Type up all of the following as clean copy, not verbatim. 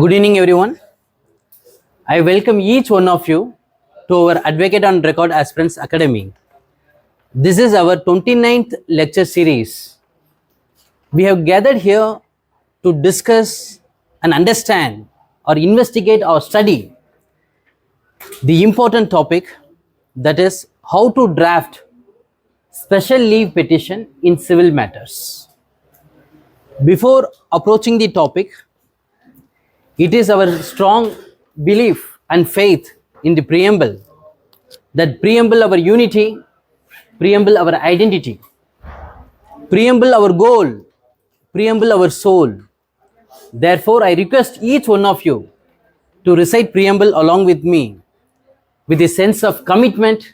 Good evening, everyone. I welcome each one of you to our Advocate on Record Aspirants Academy. This is our 29th lecture series. We have gathered here to discuss and understand or investigate or study the important topic, that is how to draft special leave petition in civil matters. Before approaching the topic, it is our strong belief and faith in the preamble, that preamble our unity, preamble our identity, preamble our goal, preamble our soul. Therefore, I request each one of you to recite preamble along with me with a sense of commitment,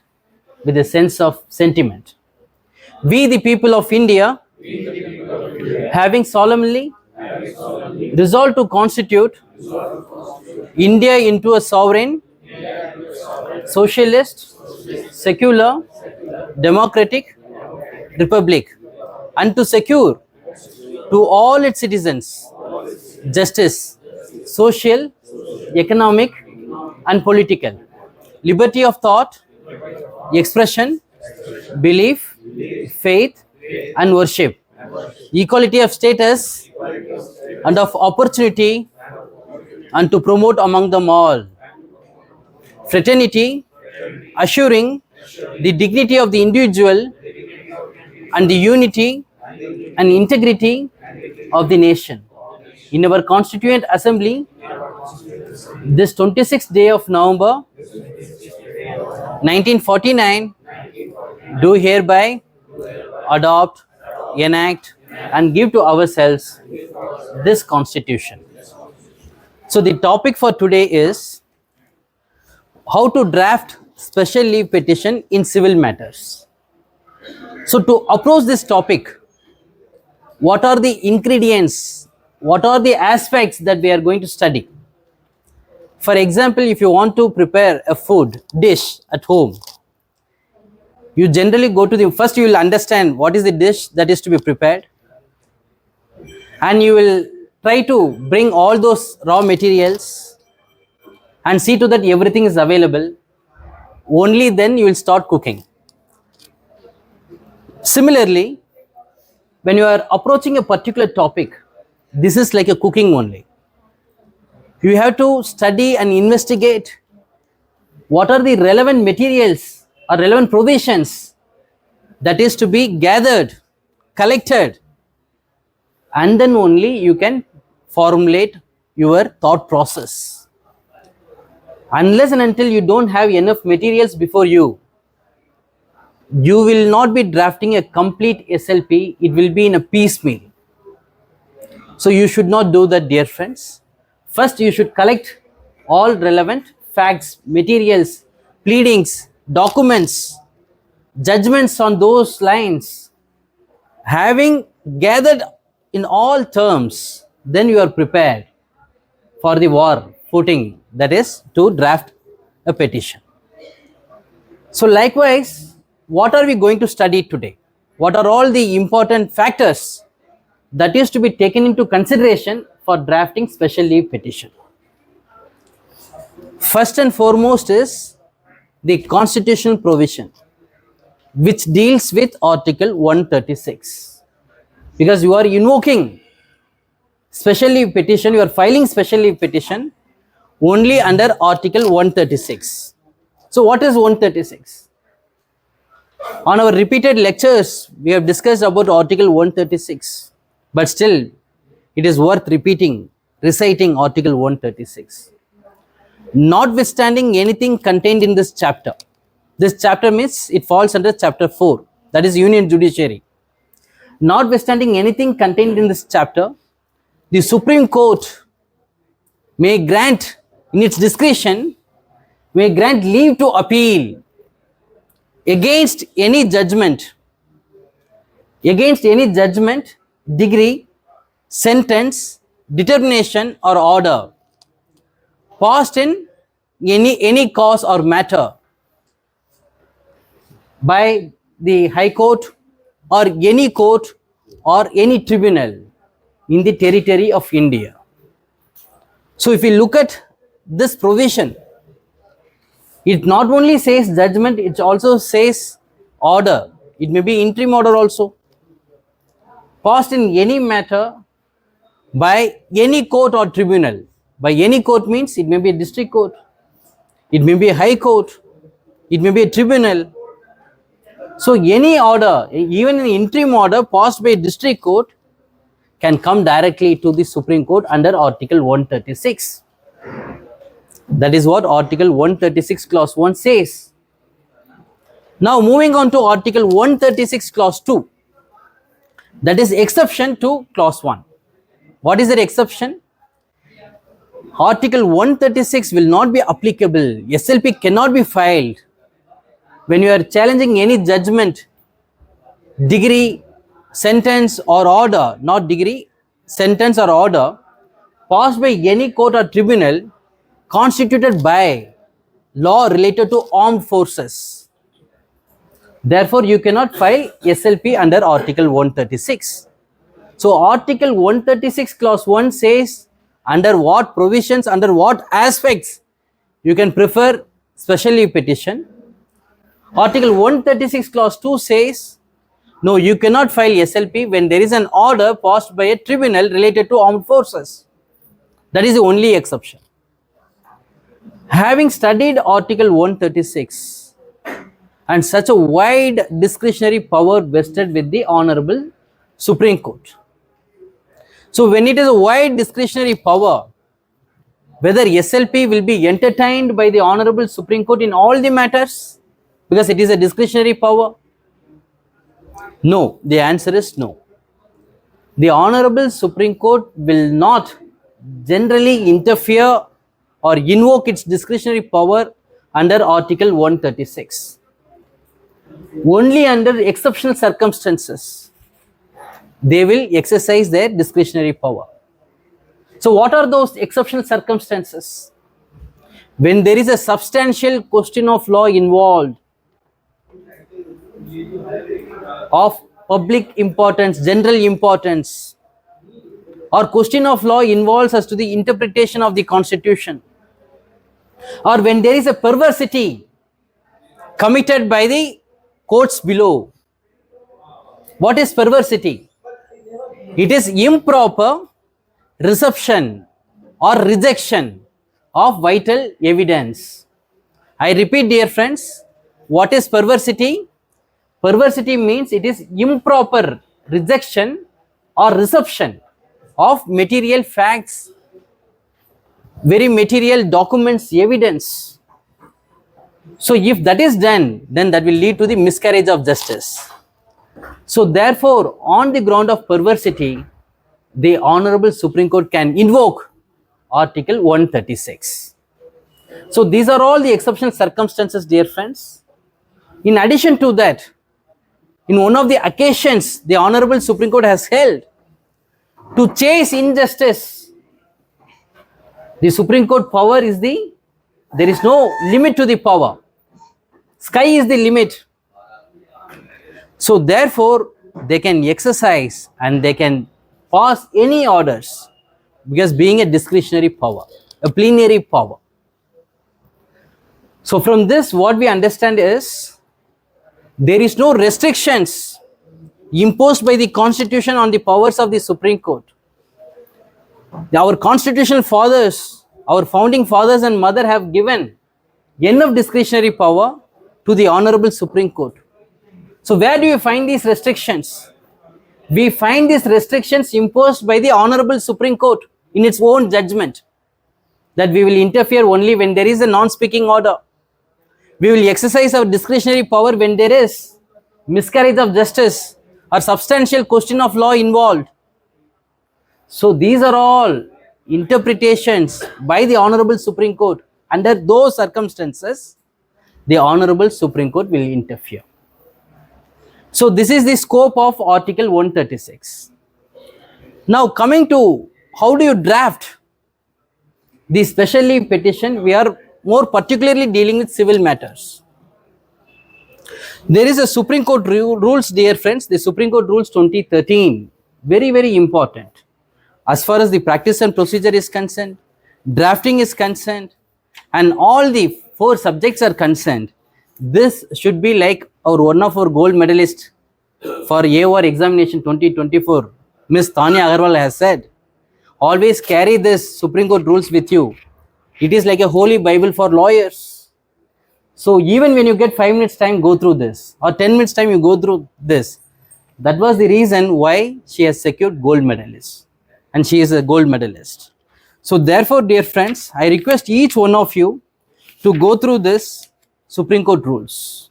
with a sense of sentiment. We, the people of India, having solemnly resolved to constitute India into a sovereign, socialist, secular, democratic republic, and to secure to all its citizens justice, social, economic, and political, liberty of thought, expression, belief, faith, and worship, equality of status and of opportunity, and to promote among them all fraternity, assuring the dignity of the individual and the unity and integrity of the nation. In our Constituent Assembly, this 26th day of November 1949, do hereby adopt, enact, and give to ourselves this Constitution. So the topic for today is how to draft special leave petition in civil matters. So to approach this topic, what are the ingredients, what are the aspects that we are going to study? For example, if you want to prepare a food dish at home, you generally go to the first, you will understand what is the dish that is to be prepared, and you will try to bring all those raw materials and see to that everything is available. Only then you will start cooking. Similarly, when you are approaching a particular topic, this is like a cooking only. You have to study and investigate what are the relevant materials or relevant provisions that is to be gathered, collected, and then only you can formulate your thought process. Unless and until you don't have enough materials before you, you will not be drafting a complete SLP, it will be in a piecemeal. So you should not do that, dear friends. First, you should collect all relevant facts, materials, pleadings, documents, judgments on those lines. Having gathered in all terms, then you are prepared for the war footing, that is to draft a petition. So likewise, what are we going to study today? What are all the important factors that is to be taken into consideration for drafting special leave petition? First and foremost is the constitutional provision which deals with Article 136. Because you are invoking special leave petition, you are filing special leave petition only under Article 136. So what is 136? On our repeated lectures, we have discussed about Article 136, but still it is worth repeating, reciting Article 136. Notwithstanding anything contained in this chapter means it falls under chapter 4, that is Union Judiciary. Notwithstanding anything contained in this chapter, the Supreme Court may grant, in its discretion, may grant leave to appeal against any judgment, degree, sentence, determination, or order passed in any cause or matter by the High Court or any court or any tribunal in the territory of India. So if we look at this provision, it not only says judgment, it also says order. It may be interim order also, passed in any matter by any court or tribunal. By any court means it may be a district court, it may be a high court, it may be a tribunal. So any order, even an interim order passed by a district court, can come directly to the Supreme Court under Article 136. That is what Article 136 clause 1 says. Now moving on to Article 136 clause 2, that is exception to clause 1. What is that exception? Article 136 will not be applicable. SLP cannot be filed when you are challenging any judgment, degree, sentence or order, not degree, sentence or order, passed by any court or tribunal constituted by law related to armed forces. Therefore, you cannot file SLP under Article 136. So, Article 136 clause 1 says under what provisions, under what aspects you can prefer special leave petition. Article 136 clause 2 says no, you cannot file SLP when there is an order passed by a tribunal related to armed forces. That is the only exception. Having studied Article 136 and such a wide discretionary power vested with the Honorable Supreme Court. So when it is a wide discretionary power, whether SLP will be entertained by the Honorable Supreme Court in all the matters, because it is a discretionary power? No, the answer is no. The Honorable Supreme Court will not generally interfere or invoke its discretionary power under Article 136. Only under exceptional circumstances they will exercise their discretionary power. So what are those exceptional circumstances? When there is a substantial question of law involved, of public importance, general importance, or question of law involves as to the interpretation of the Constitution, or when there is a perversity committed by the courts below. What is perversity? It is improper reception or rejection of vital evidence. I repeat, dear friends, what is perversity? Perversity means it is improper rejection or reception of material facts, very material documents, evidence. So if that is done, then that will lead to the miscarriage of justice. So therefore, on the ground of perversity, the Honorable Supreme Court can invoke Article 136. So these are all the exceptional circumstances, dear friends. In addition to that, in one of the occasions the Honorable Supreme Court has held to chase injustice, the Supreme Court power is there is no limit to the power. Sky is the limit. So therefore, they can exercise and they can pass any orders, because being a discretionary power, a plenary power. So from this, what we understand is there is no restrictions imposed by the Constitution on the powers of the Supreme Court. Our constitutional fathers, our founding fathers and mother have given enough discretionary power to the Honorable Supreme Court. So where do you find these restrictions? We find these restrictions imposed by the Honorable Supreme Court in its own judgment, that we will interfere only when there is a non-speaking order. We will exercise our discretionary power when there is miscarriage of justice or substantial question of law involved. So these are all interpretations by the Honorable Supreme Court. Under those circumstances, the Honorable Supreme Court will interfere. So this is the scope of Article 136. Now coming to how do you draft the special leave petition, we are more particularly dealing with civil matters. There is a Supreme Court rules, dear friends, the Supreme Court rules 2013, very, very important. As far as the practice and procedure is concerned, drafting is concerned, and all the 4 subjects are concerned, this should be like our one of our gold medalists for Aor examination 2024, Miss Tanya Agarwal has said, always carry this Supreme Court rules with you. It is like a holy Bible for lawyers. So even when you get 5 minutes time, go through this, or 10 minutes time, you go through this. That was the reason why she has secured gold medalist, and she is a gold medalist. So therefore, dear friends, I request each one of you to go through this Supreme Court rules,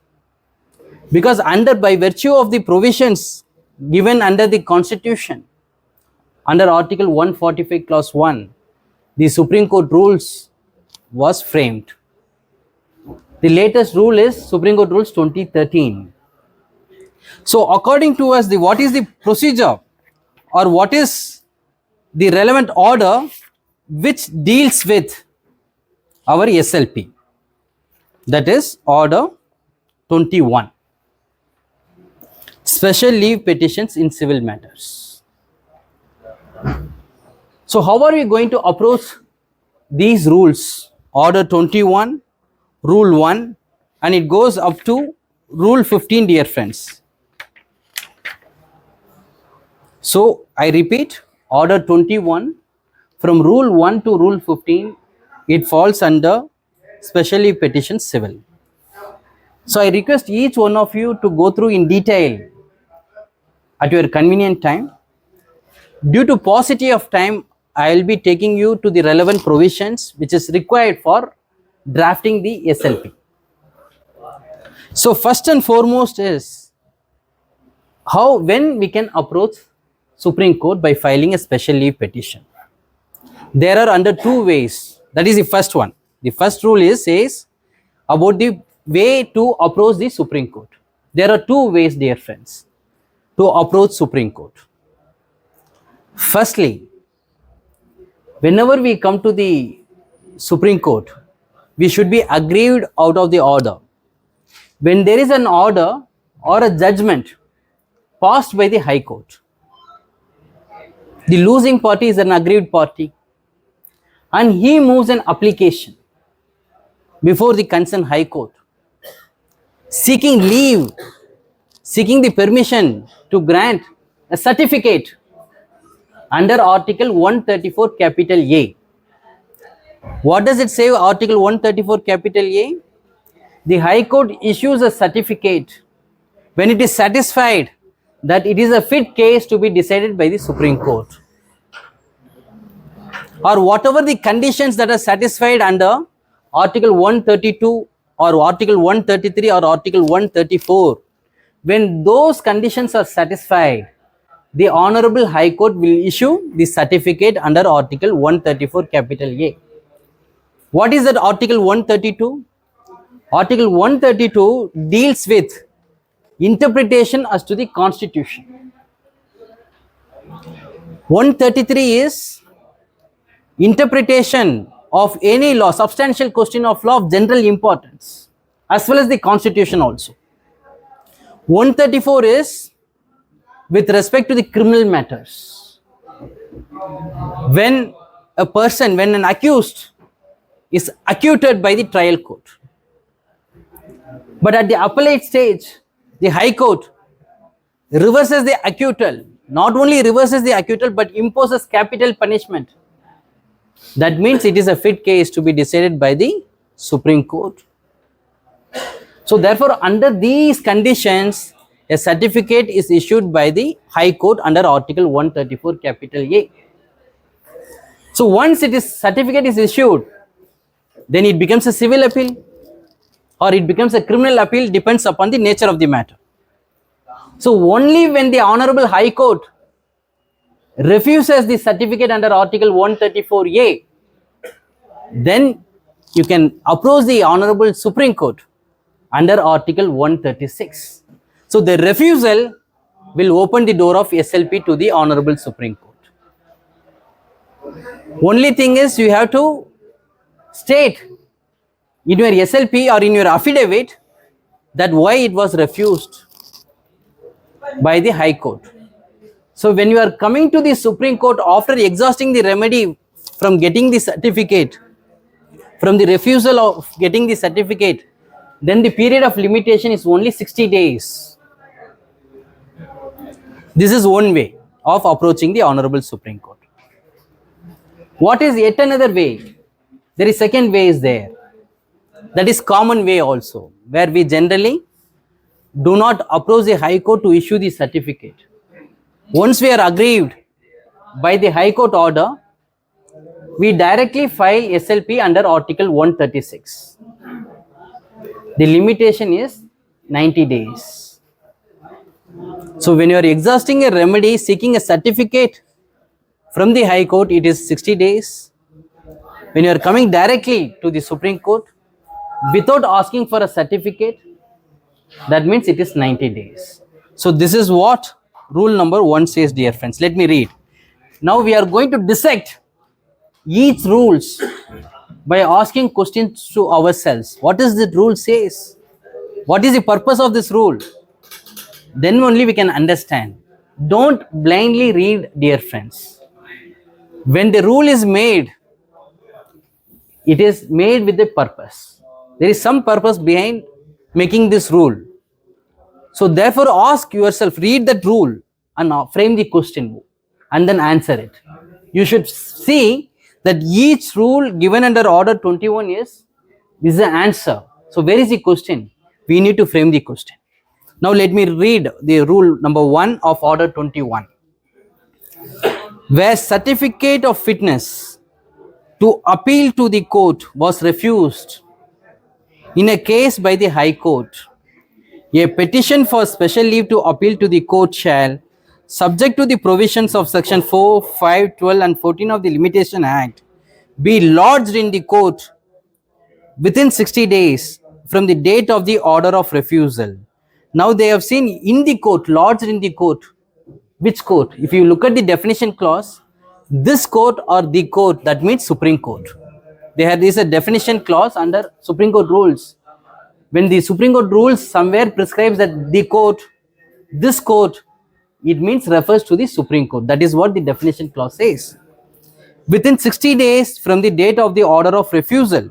because by virtue of the provisions given under the Constitution, under Article 145 Clause 1, the Supreme Court rules was framed. The latest rule is Supreme Court Rules 2013. So according to us, what is the procedure, or what is the relevant order which deals with our SLP? That is Order 21, Special Leave Petitions in Civil Matters. So how are we going to approach these rules? Order 21, Rule 1, and it goes up to Rule 15, dear friends. So I repeat, Order 21, from Rule 1 to Rule 15, it falls under Special Leave Petitions Civil. So I request each one of you to go through in detail at your convenient time. Due to paucity of time, I will be taking you to the relevant provisions which is required for drafting the SLP. So first and foremost is when we can approach Supreme Court by filing a special leave petition. There are under 2 ways. That is the first one. The first rule says about the way to approach the Supreme Court. There are 2 ways, dear friends, to approach Supreme Court. Firstly, whenever we come to the Supreme Court, we should be aggrieved out of the order. When there is an order or a judgment passed by the High Court, the losing party is an aggrieved party, and he moves an application before the concerned High Court, seeking leave, seeking the permission to grant a certificate under Article 134 capital A. What does it say, Article 134 capital A? The High Court issues a certificate when it is satisfied that it is a fit case to be decided by the Supreme Court, or whatever the conditions that are satisfied under Article 132 or Article 133 or Article 134. When those conditions are satisfied, the Honorable High Court will issue the certificate under Article 134 capital A. What is that Article 132? Article 132 deals with interpretation as to the Constitution. 133 is interpretation of any law, substantial question of law of general importance, as well as the Constitution also. 134 is with respect to the criminal matters. When an accused is acquitted by the trial court, but at the appellate stage, the High Court reverses the acquittal, not only reverses the acquittal but imposes capital punishment. That means it is a fit case to be decided by the Supreme Court. So therefore, under these conditions, a certificate is issued by the High Court under Article 134 capital A. So once certificate is issued, then it becomes a civil appeal or it becomes a criminal appeal, depends upon the nature of the matter. So only when the Honorable High Court refuses the certificate under Article 134A, then you can approach the Honorable Supreme Court under Article 136. So the refusal will open the door of SLP to the Honorable Supreme Court. Only thing is, you have to state in your SLP or in your affidavit that why it was refused by the High Court. So when you are coming to the Supreme Court after exhausting the remedy from getting the certificate, from the refusal of getting the certificate, then the period of limitation is only 60 days. This is one way of approaching the Honorable Supreme Court. What is yet another way? There is second way is there. That is common way also, where we generally do not approach the High Court to issue the certificate. Once we are aggrieved by the High Court order, we directly file SLP under Article 136. The limitation is 90 days. So when you are exhausting a remedy, seeking a certificate from the High Court, it is 60 days. When you are coming directly to the Supreme Court without asking for a certificate, that means it is 90 days. So this is what rule number 1 says, dear friends. Let me read. Now we are going to dissect each rules by asking questions to ourselves. What does the rule says? What is the purpose of this rule? Then only we can understand. Don't blindly read, dear friends. When the rule is made, it is made with a purpose. There is some purpose behind making this rule. So therefore ask yourself, read that rule and frame the question and then answer it. You should see that each rule given under Order 21 is the answer. So where is the question? We need to frame the question. Now let me read the rule number 1 of Order 21. Where certificate of fitness to appeal to the court was refused in a case by the High Court, a petition for special leave to appeal to the court shall, subject to the provisions of section 4, 5, 12 and 14 of the Limitation Act, be lodged in the court within 60 days from the date of the order of refusal. Now they have seen in the court, lodged in the court. Which court? If you look at the definition clause, this court or the court, that means Supreme Court. There is a definition clause under Supreme Court rules. When the Supreme Court rules somewhere prescribes that the court, this court, it means refers to the Supreme Court. That is what the definition clause says. Within 60 days from the date of the order of refusal,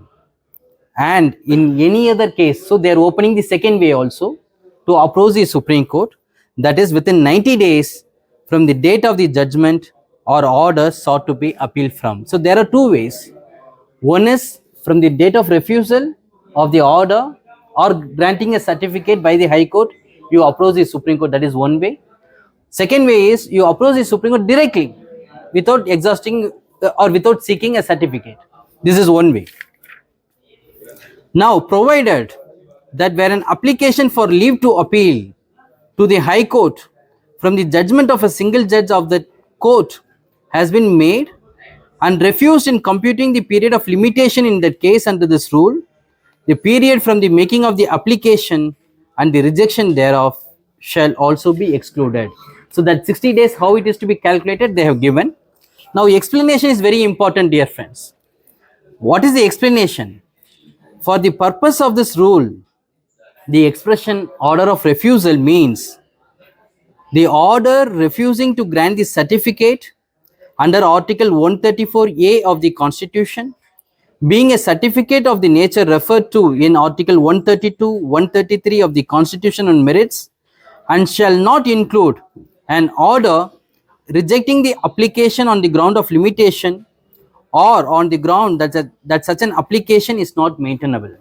and in any other case, so they are opening the second way also to approach the Supreme Court, that is within 90 days from the date of the judgment or order sought to be appealed from. So there are two ways. One is from the date of refusal of the order or granting a certificate by the High Court, you approach the Supreme Court. That is one way. Second way is you approach the Supreme Court directly without exhausting or without seeking a certificate. This is one way. Now, provided that where an application for leave to appeal to the High Court from the judgment of a single judge of the court has been made and refused in computing the period of limitation in that case under this rule, the period from the making of the application and the rejection thereof shall also be excluded. So that 60 days, how it is to be calculated, they have given. Now explanation is very important, dear friends. What is the explanation? For the purpose of this rule, the expression order of refusal means the order refusing to grant the certificate under Article 134A of the Constitution, being a certificate of the nature referred to in Article 132, 133 of the Constitution on merits, and shall not include an order rejecting the application on the ground of limitation or on the ground that such an application is not maintainable.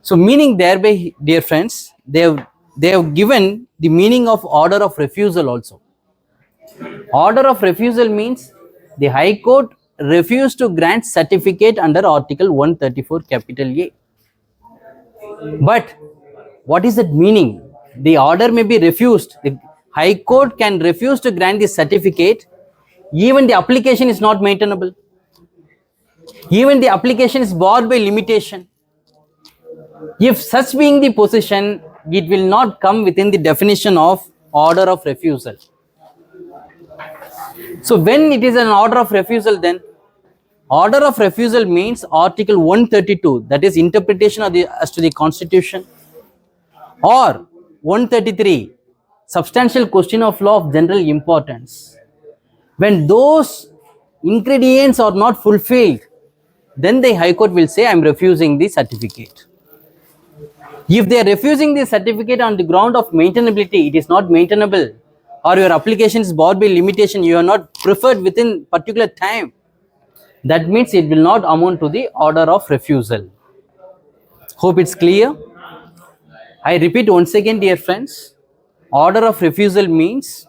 So meaning thereby, dear friends, they have given the meaning of order of refusal also. Order of refusal means the High Court refused to grant certificate under Article 134 capital A. But what is that meaning? The order may be refused. The High Court can refuse to grant the certificate even the application is not maintainable. Even the application is barred by limitation. If such being the position, it will not come within the definition of order of refusal. So when it is an order of refusal, then order of refusal means Article 132, that is interpretation of as to the Constitution, or 133, substantial question of law of general importance. When those ingredients are not fulfilled, then the High Court will say, I am refusing the certificate. If they are refusing the certificate on the ground of maintainability, it is not maintainable, or your application is barred by limitation, you are not preferred within particular time, that means it will not amount to the order of refusal. Hope it's clear. I repeat once again, dear friends, order of refusal means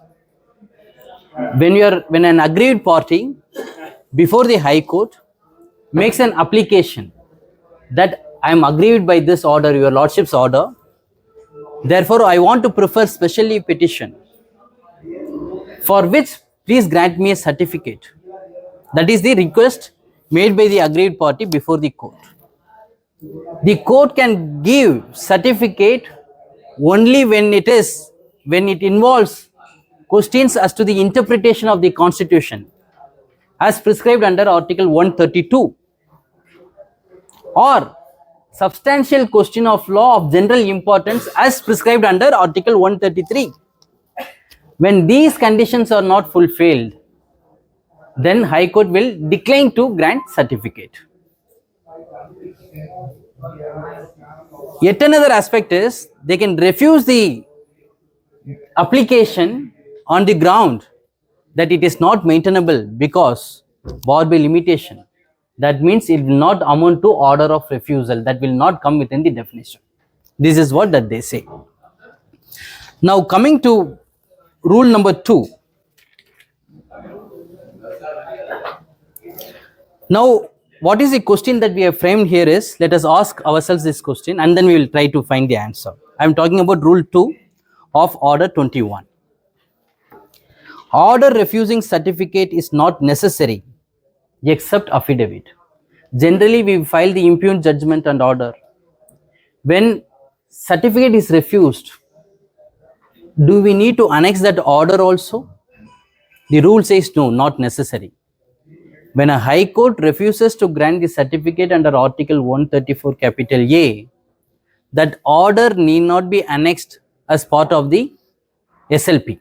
when an aggrieved party before the High Court makes an application that I am aggrieved by this order, your lordship's order, therefore I want to prefer special leave petition, for which please grant me a certificate. That is the request made by the aggrieved party before the court. The court can give certificate only when it involves questions as to the interpretation of the constitution as prescribed under article 132, or substantial question of law of general importance as prescribed under article 133. When these conditions are not fulfilled, then High Court will decline to grant certificate. Yet another aspect is they can refuse the application on the ground that it is not maintainable because barred by limitation. That means it will not amount to order of refusal, that will not come within the definition. This is what that they say. Now coming to rule number 2. Now what is the question that we have framed here is, let us ask ourselves this question and then we will try to find the answer. I am talking about rule 2 of order 21. Order refusing certificate is not necessary except affidavit. Generally we file the impugned judgment and order. When certificate is refused, do we need to annex that order also? The rule says no, not necessary. When a High Court refuses to grant the certificate under article 134 capital A, that order need not be annexed as part of the SLP.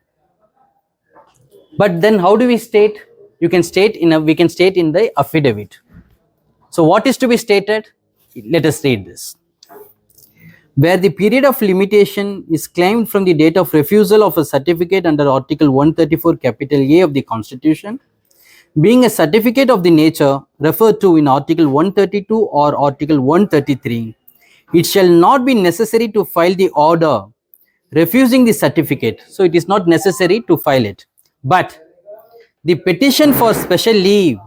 But then how do we state? We can state in the affidavit. So what is to be stated? Let us read this. Where the period of limitation is claimed from the date of refusal of a certificate under article 134 capital A of the Constitution, being a certificate of the nature referred to in article 132 or article 133, it shall not be necessary to file the order refusing the certificate. So it is not necessary to file it. But the petition for special leave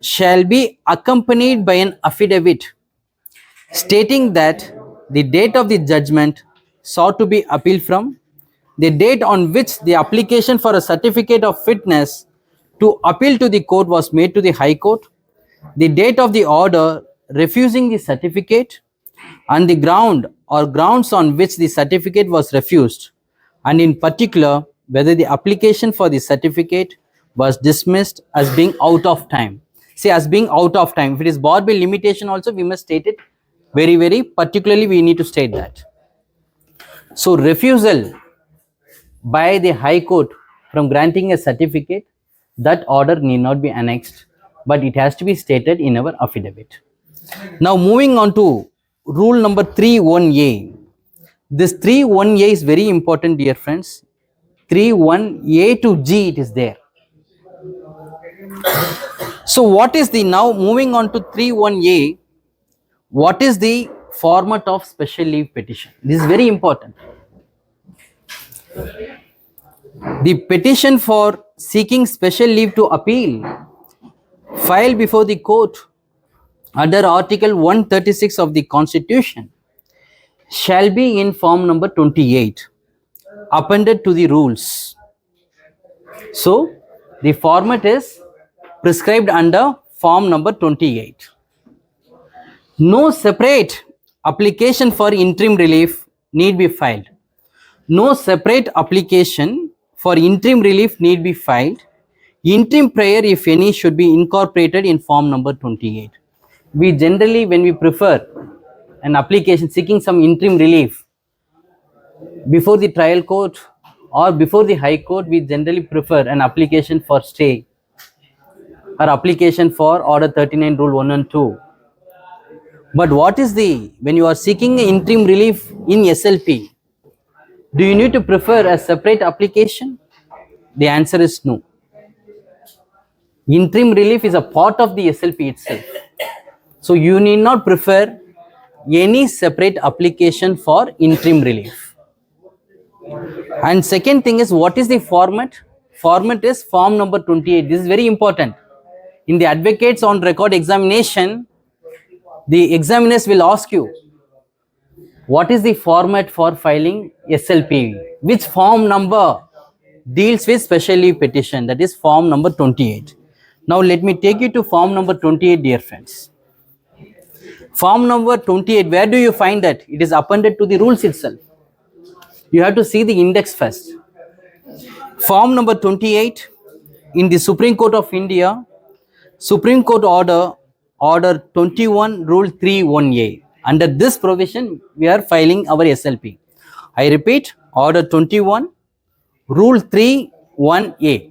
shall be accompanied by an affidavit stating that the date of the judgment sought to be appealed from, the date on which the application for a certificate of fitness to appeal to the court was made to the High Court, the date of the order refusing the certificate, and the ground or grounds on which the certificate was refused, and in particular whether the application for the certificate was dismissed as being out of time. Say as being out of time. If it is barred by limitation also, we must state it very, very particularly, we need to state that. So refusal by the High Court from granting a certificate, that order need not be annexed, but it has to be stated in our affidavit. Now moving on to rule number 3.1a. This 3.1a is very important, dear friends. 3.1a to G it is there. So what is the, now moving on to 3.1a, what is the format of special leave petition? This is very important. The petition for seeking special leave to appeal filed before the court under article 136 of the Constitution shall be in form number 28 appended to the rules. So the format is prescribed under form number 28. No separate application for interim relief need be filed. No separate application for interim relief need be filed. Interim prayer, if any, should be incorporated in form number 28. We generally, when we prefer an application seeking some interim relief before the trial court or before the High Court, we generally prefer an application for stay or application for Order 39 Rule 1 and 2. But what is when you are seeking interim relief in SLP, do you need to prefer a separate application? The answer is no. Interim relief is a part of the SLP itself. So you need not prefer any separate application for interim relief. And second thing is, what is the format? Format is form number 28. This is very important. In the advocates on record examination, the examiners will ask you, what is the format for filing SLP? Which form number deals with special leave petition? That is form number 28. Now let me take you to form number 28, dear friends. Form number 28, where do you find that? It is appended to the rules itself. You have to see the index first. Form number 28 in the Supreme Court of India, Supreme Court Order 21 Rule 3(1)(a). Under this provision, we are filing our SLP. I repeat, Order 21 Rule 3(1)(a).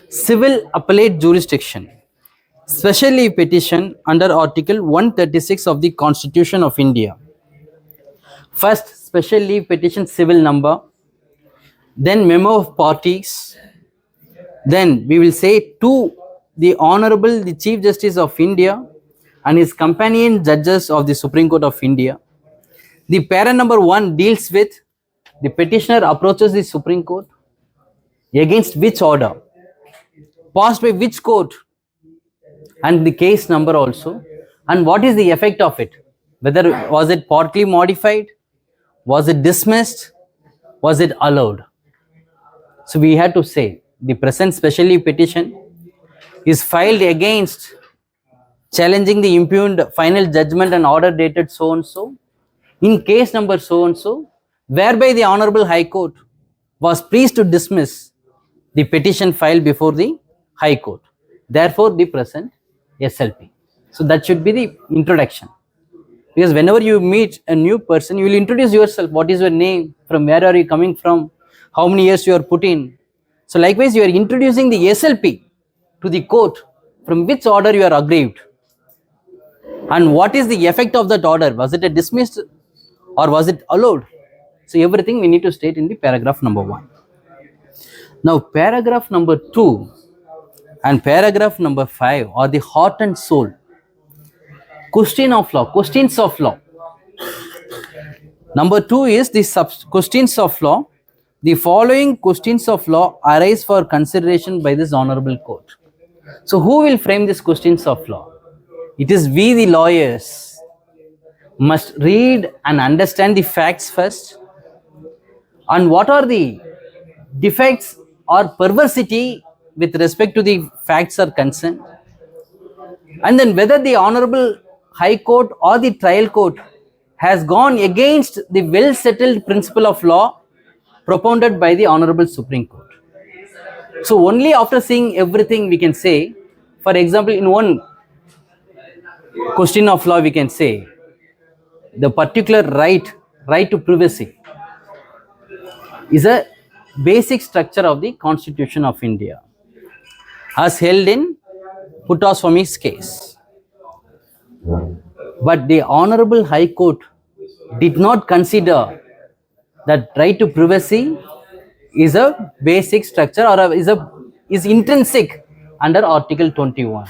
Civil Appellate Jurisdiction. Special leave petition under Article 136 of the Constitution of India. First, special leave petition civil number, then memo of parties, then we will say to the Honorable the Chief Justice of India and his companion judges of the Supreme Court of India. The para number 1 deals with the petitioner approaches the Supreme Court against which order, passed by which court, and the case number also, and what is the effect of it, whether was it partly modified, was it dismissed, was it allowed. So we had to say the present special leave petition is filed against challenging the impugned final judgment and order dated so and so in case number so and so, whereby the Honorable High Court was pleased to dismiss the petition filed before the High Court. Therefore, the present SLP. So that should be the introduction. Because whenever you meet a new person, you will introduce yourself. What is your name? From where are you coming from? How many years you are put in? So likewise, you are introducing the SLP to the court, from which order you are aggrieved. And what is the effect of that order? Was it a dismissed or was it allowed? So everything we need to state in the paragraph number 1. Now paragraph number 2 and paragraph number 5 are the heart and soul. Question of law, questions of law. Number 2 is the questions of law. The following questions of law arise for consideration by this honorable court. So who will frame these questions of law? It is we, the lawyers, must read and understand the facts first, and what are the defects or perversity with respect to the facts are concerned, and then whether the honorable High Court or the trial court has gone against the well settled principle of law propounded by the honorable Supreme Court. So only after seeing everything we can say, for example, in one question of law we can say the particular right to privacy is a basic structure of the Constitution of India as held in Puttaswamy's case. But the Honorable High Court did not consider that right to privacy is a basic structure or is intrinsic under Article 21.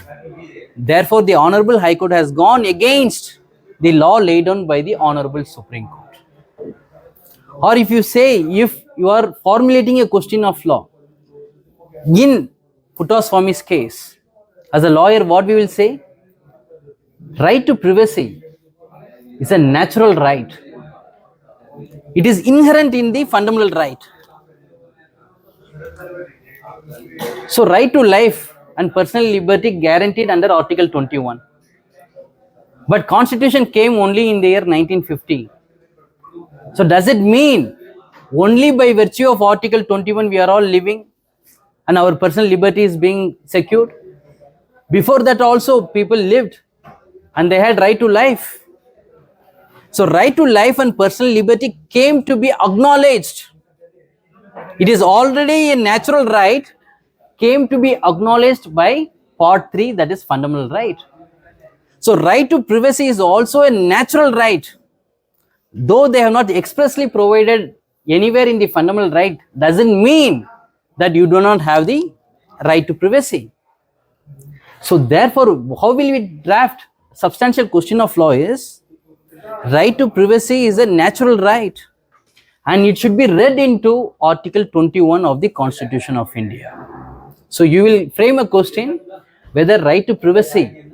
Therefore, the Honorable High Court has gone against the law laid down by the Honorable Supreme Court. Or if you say, if you are formulating a question of law in Puttaswamy's case, as a lawyer, what we will say? Right to privacy is a natural right. It is inherent in the fundamental right. So, right to life and personal liberty guaranteed under Article 21. But Constitution came only in the year 1950. So, does it mean only by virtue of Article 21 we are all living and our personal liberty is being secured? Before that also people lived and they had right to life. So right to life and personal liberty came to be acknowledged. It is already a natural right, came to be acknowledged by part 3, that is fundamental right. So right to privacy is also a natural right. Though they have not expressly provided anywhere in the fundamental right, doesn't mean that you do not have the right to privacy. So therefore, how will we draft substantial question of law is, right to privacy is a natural right and it should be read into Article 21 of the Constitution of India. So you will frame a question whether right to privacy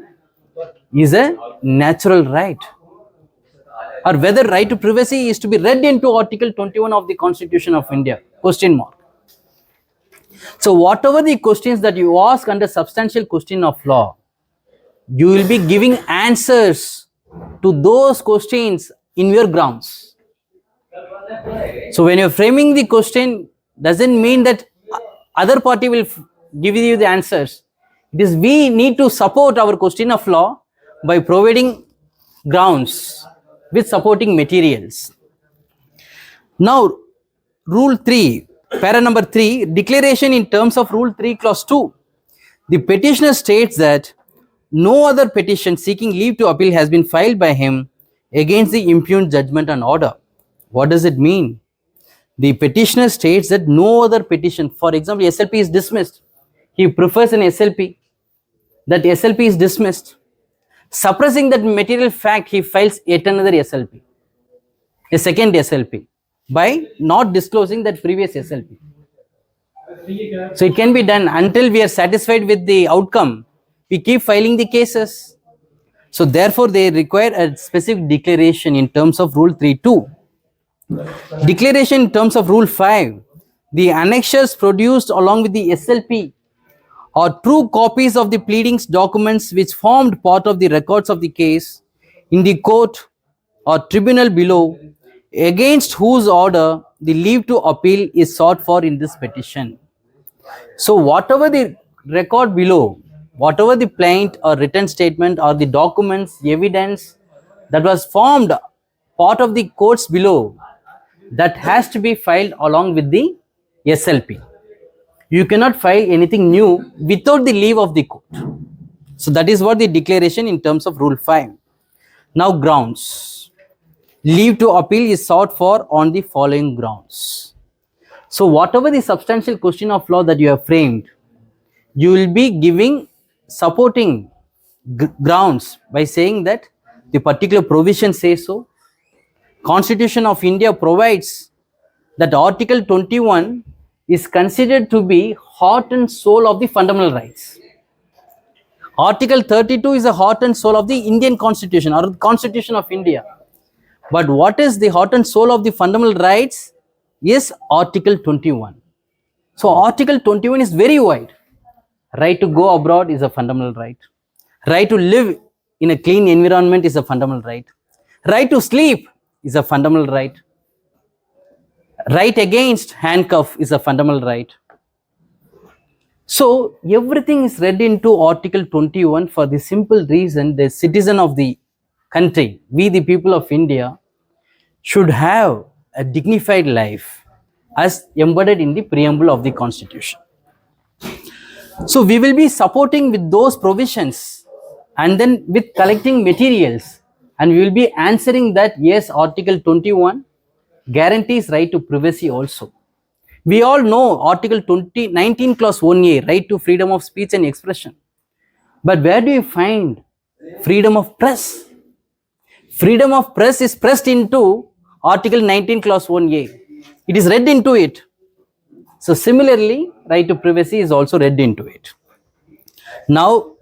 is a natural right or whether right to privacy is to be read into Article 21 of the Constitution of India, question mark. So whatever the questions that you ask under substantial question of law, you will be giving answers to those questions in your grounds. So when you're framing the question, doesn't mean that other party will give you the answers. It is we need to support our question of law by providing grounds with supporting materials. Now, Rule 3, para number 3, declaration in terms of Rule 3, Clause 2. The petitioner states that no other petition seeking leave to appeal has been filed by him against the impugned judgment and order. What does it mean? The petitioner states that no other petition, for example, SLP is dismissed. He prefers an SLP. That SLP is dismissed. Suppressing that material fact, he files yet another SLP, a second SLP, by not disclosing that previous SLP. So it can be done until we are satisfied with the outcome. We keep filing the cases. So therefore, they require a specific declaration in terms of Rule 3.2. Declaration in terms of Rule 5. The annexures produced along with the SLP are true copies of the pleadings documents which formed part of the records of the case in the court or tribunal below, against whose order the leave to appeal is sought for in this petition. So whatever the record below, whatever the plaint or written statement or the documents, evidence that was formed part of the courts below, that has to be filed along with the SLP. You cannot file anything new without the leave of the court. So that is what the declaration in terms of Rule 5. Now grounds. Leave to appeal is sought for on the following grounds. So whatever the substantial question of law that you have framed, you will be giving supporting grounds by saying that the particular provision says so. Constitution of India provides that Article 21 is considered to be heart and soul of the fundamental rights. Article 32 is the heart and soul of the Indian Constitution or the Constitution of India. But what is the heart and soul of the fundamental rights is Article 21. So Article 21 is very wide. Right to go abroad is a fundamental right. Right to live in a clean environment is a fundamental right. Right to sleep is a fundamental right. Right against handcuff is a fundamental right. So everything is read into Article 21 for the simple reason the citizen of the country, we the people of India, should have a dignified life as embedded in the preamble of the Constitution. So we will be supporting with those provisions and then with collecting materials, and we will be answering that yes, Article 21 guarantees right to privacy also. We all know Article 19 Clause 1A, right to freedom of speech and expression. But where do you find freedom of press? Freedom of press is pressed into Article 19 Clause 1A. It is read into it. So similarly, right to privacy is also read into it. Now,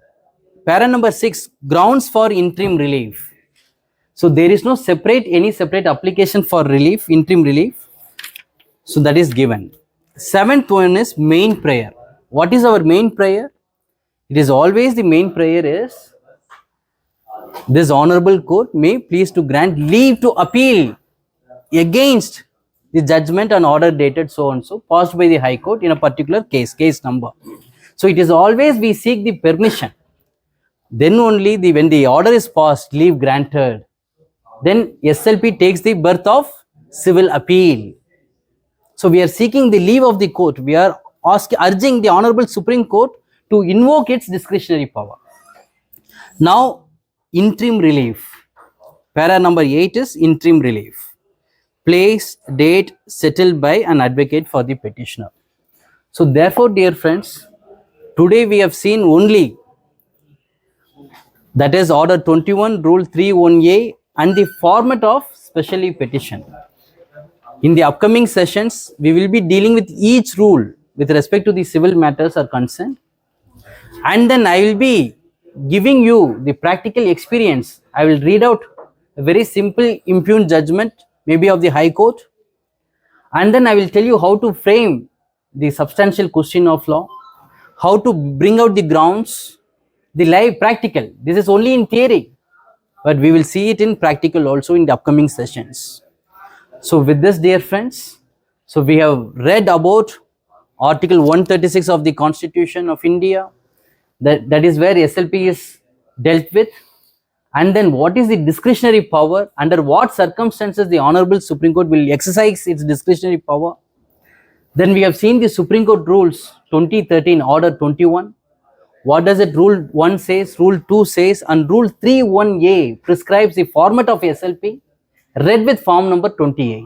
para number 6, grounds for interim relief. So there is no any separate application for relief, interim relief. So that is given. 7th one is main prayer. What is our main prayer? It is always the main prayer is, this honorable court may please to grant leave to appeal against the judgment and order dated so and so passed by the High Court in a particular case number. So it is always we seek the permission. Then only when the order is passed, leave granted, then SLP takes the birth of civil appeal. So we are seeking the leave of the court. We are urging the Honorable Supreme Court to invoke its discretionary power. Now, interim relief. Para number 8 is interim relief. Place, date, settled by an advocate for the petitioner. So, therefore, dear friends, today we have seen only, that is Order 21, Rule 31A and the format of specially petition. In the upcoming sessions, we will be dealing with each rule with respect to the civil matters are concerned. And then I will be giving you the practical experience. I will read out a very simple impugned judgment, maybe of the High Court. And then I will tell you how to frame the substantial question of law, how to bring out the grounds, the live practical. This is only in theory, but we will see it in practical also in the upcoming sessions. So with this, dear friends, so we have read about Article 136 of the Constitution of India. That is where SLP is dealt with. And then what is the discretionary power, under what circumstances the Honorable Supreme Court will exercise its discretionary power. Then we have seen the Supreme Court rules 2013, Order 21. What does it Rule 1 says, Rule 2 says, and Rule 31A prescribes the format of SLP, read with form number 28.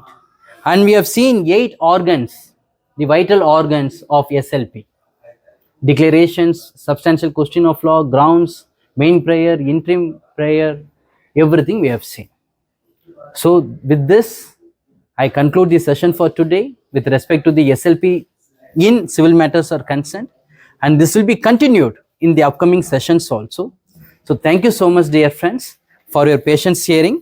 And we have seen 8 organs, the vital organs of SLP. Declarations, substantial question of law, grounds, main prayer, interim prayer, everything we have seen. So with this, I conclude the session for today with respect to the SLP in civil matters are concerned, and this will be continued in the upcoming sessions also. So thank you so much, dear friends, for your patience hearing.